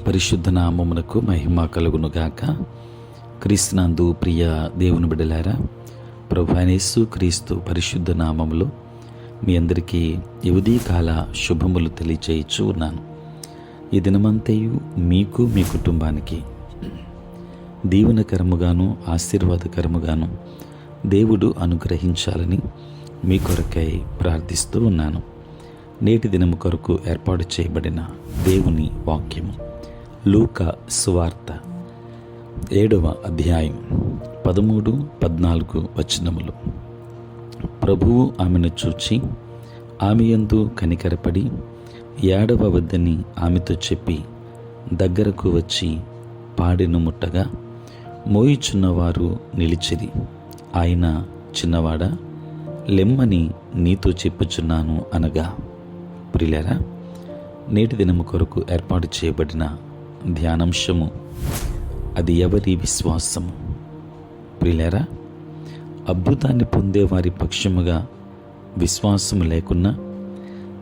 పరిశుద్ధ నామమునకు మహిమ కలుగునుగాక. క్రీస్తునందు ప్రియ దేవుని బిడ్డలారా, ప్రభువైన యేసు క్రీస్తు పరిశుద్ధ నామములో మీ అందరికీ ఈ ఉదయకాల శుభములు తెలియచేయచ్చు ఉన్నాను. ఈ దినమంతయు మీకు మీ కుటుంబానికి దీవెనకరముగాను ఆశీర్వాదకరముగాను దేవుడు అనుగ్రహించాలని మీ కొరకై ప్రార్థిస్తూ ఉన్నాను. నేటి దినము కొరకు ఏర్పాటు చేయబడిన దేవుని వాక్యము లూకా సువార్త 7వ అధ్యాయం 13-14 వచనములు. ప్రభువు ఆమెను చూచి ఆమె యందు కనికరపడి ఏడవ వద్దని ఆమెతో చెప్పి దగ్గరకు వచ్చి పాడెను ముట్టగా మోయుచున్నవారు నిలిచిరి. ఆయన చిన్నవాడా, లెమ్మని నీతో చెప్పుచున్నాను అనగా. ప్రియులారా, నేటి దినము కొరకు ఏర్పాటు చేయబడిన ధ్యానాంశము అది ఎవరి విశ్వాసము. ప్రియులారా, అద్భుతాన్ని పొందే వారి పక్షముగా విశ్వాసము లేకున్నా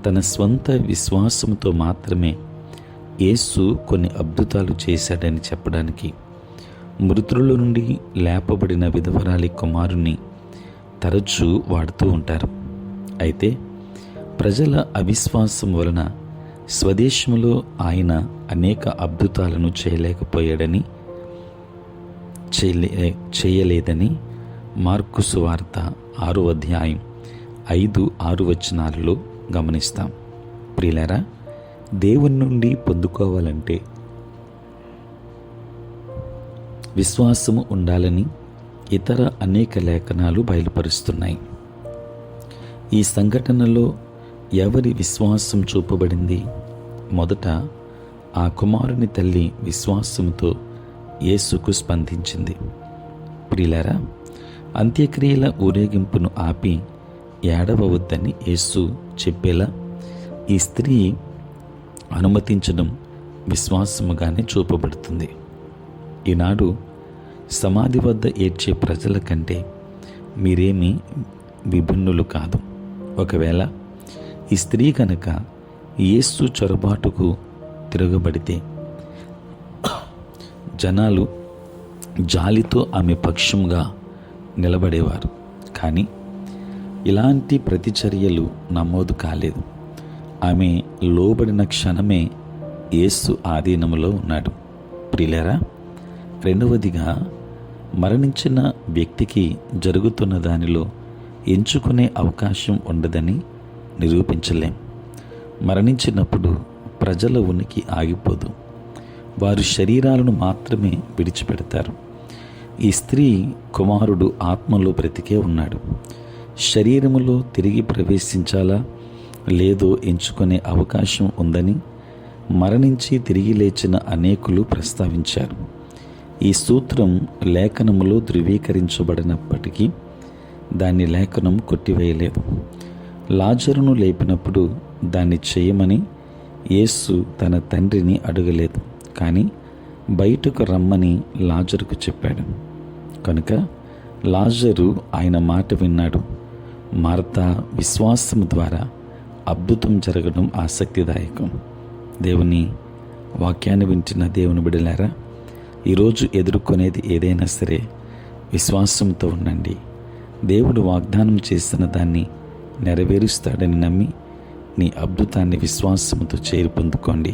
తన స్వంత విశ్వాసముతో మాత్రమే యేసు కొన్ని అద్భుతాలు చేశాడని చెప్పడానికి మృతుల నుండి లేపబడిన విధవరాలి కుమారుని తరచూ వాడుతూ ఉంటారు. అయితే ప్రజల అవిశ్వాసం వలన స్వదేశంలో ఆయన అనేక అద్భుతాలను చేయలేదని మార్కు సువార్త 6వ అధ్యాయం 5-6 వచనాలలో గమనిస్తాం. ప్రియులారా, దేవుని నుండి పొందుకోవాలంటే విశ్వాసము ఉండాలని ఇతర అనేక లేఖనాలు బయలుపరుస్తున్నాయి. ఈ సంఘటనలో ఎవరి విశ్వాసం చూపబడింది? మొదట ఆ కుమారుని తల్లి విశ్వాసంతో యేసుకు స్పందించింది. ప్రియులారా, అంత్యక్రియల ఊరేగింపును ఆపి ఏడవవద్దని యేసు చెప్పేలా ఈ స్త్రీ అనుమతించడం విశ్వాసముగానే చూపబడుతుంది. ఈనాడు సమాధి వద్ద ఏడ్చే ప్రజల కంటే మీరేమీ విభిన్నులు కాదు. ఒకవేళ ఈ స్త్రీ కనుక యేసు చొరబాటుకు తిరగబడితే జనాలు జాలితో ఆమె పక్షంగా నిలబడేవారు. కానీ ఇలాంటి ప్రతిచర్యలు నమోదు కాలేదు. ఆమె లోబడిన క్షణమే యేసు ఆధీనములో ఉన్నాడు. ప్రియులారా, రెండవదిగా మరణించిన వ్యక్తికి జరుగుతున్న దానిలో ఎంచుకునే అవకాశం ఉండదని నిరూపించలేం. మరణించినప్పుడు ప్రజల ఉనికి ఆగిపోదు. వారు శరీరాలను మాత్రమే విడిచిపెడతారు. ఈ స్త్రీ కుమారుడు ఆత్మలో బ్రతికే ఉన్నాడు. శరీరములో తిరిగి ప్రవేశించాలా లేదో ఎంచుకునే అవకాశం ఉందని మరణించి తిరిగి లేచిన అనేకులు ప్రస్తావించారు. ఈ సూత్రం లేఖనములో ధృవీకరించబడినప్పటికీ దాన్ని లేఖనం కొట్టివేయలేదు. లాజరును లేపినప్పుడు దాన్ని చేయమని యేసు తన తండ్రిని అడగలేదు, కానీ బయటకు రమ్మని లాజరుకు చెప్పాడు. కనుక లాజరు ఆయన మాట విన్నాడు. మార్తా విశ్వాసం ద్వారా అద్భుతం జరగడం ఆసక్తిదాయకం. దేవుని వాక్యాన్ని వింటున్న దేవుని బిడ్డలారా, ఈరోజు ఎదుర్కొనేది ఏదైనా సరే విశ్వాసంతో ఉండండి. దేవుడు వాగ్దానం చేసిన దాన్ని నెరవేరుస్తాడని నమ్మి నీ అద్భుతాన్ని విశ్వాసంతో చేరి పొందుకోండి.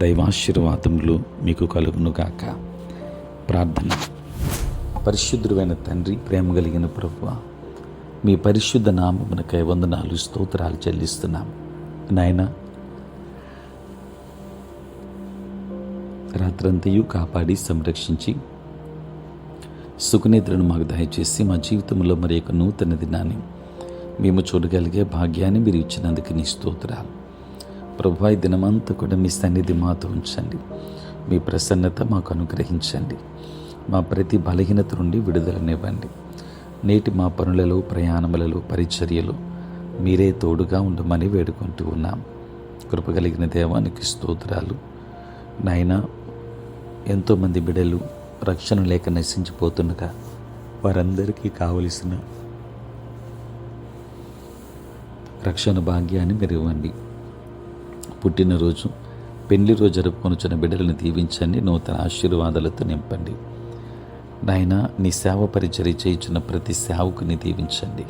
దైవాశీర్వాదములు మీకు కలుగునుగాక. ప్రార్థన. పరిశుద్ధుడైన తండ్రి, ప్రేమ కలిగిన ప్రభువా, మీ పరిశుద్ధ నామమునకై వందనాలు స్తోత్రాలు చెల్లిస్తున్నాము. నాయన, రాత్రంతయు కాపాడి సంరక్షించి సుఖనిద్రను మాకు దయచేసి మా జీవితంలో మరి యొక్క నూతన దినాన్ని మేము చూడగలిగే భాగ్యాన్ని మీరు ఇచ్చినందుకు నీ స్తోత్రాలు. ప్రభువా, ఈ దినమంతా కూడా మీ సన్నిధి మాతో ఉంచండి. మీ ప్రసన్నత మాకు అనుగ్రహించండి. మా ప్రతి బలహీనత నుండి విడుదలనివ్వండి. నేటి మా పనులలో, ప్రయాణములలో, పరిచర్యలో మీరే తోడుగా ఉండమని వేడుకుంటూ ఉన్నాం. కృపగలిగిన దేవానికి స్తోత్రాలు. నాయన, ఎంతోమంది బిడ్డలు రక్షణ లేక నశించిపోతుండగా వారందరికీ కావలసిన రక్షణ భాగ్యాన్ని మీరు ఇవ్వండి. పుట్టినరోజు పెళ్లి రోజు జరుపుకొనుచున్న బిడ్డలను దీవించండి, నూతన ఆశీర్వాదాలతో నింపండి. నాయన నీ సేవ పరిచర్య చేయుచున్న ప్రతి సేవకుని దీవించండి.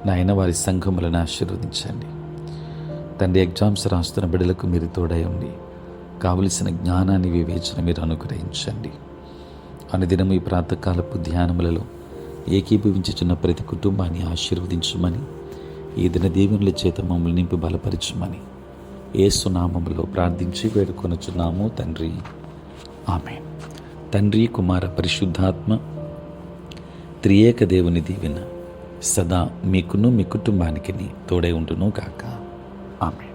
నాయన వారి సంఘములను ఆశీర్వదించండి. తండ్రి, ఎగ్జామ్స్ రాస్తున్న బిడ్డలకు మీరు తోడై ఉండి కావలసిన జ్ఞానాన్ని వివేచన మీరు అనుగ్రహించండి. అనుదినము ఈ ప్రాతకాలపు ధ్యానములలో ఏకీభవించుచున్న ప్రతి కుటుంబాన్ని ఆశీర్వదించమని, ఈ దిన దీవెనల చేత మమ్మల్ని నింపి బలపరచమని యేసు నామములో ప్రార్థించి వేడుకొనుచున్నాము తండ్రి, ఆమేన్. తండ్రి, కుమార, పరిశుద్ధాత్మ త్రియేక దేవుని దీవెన సదా మీకును మీ కుటుంబానికి తోడై ఉండును గాక. ఆమేన్.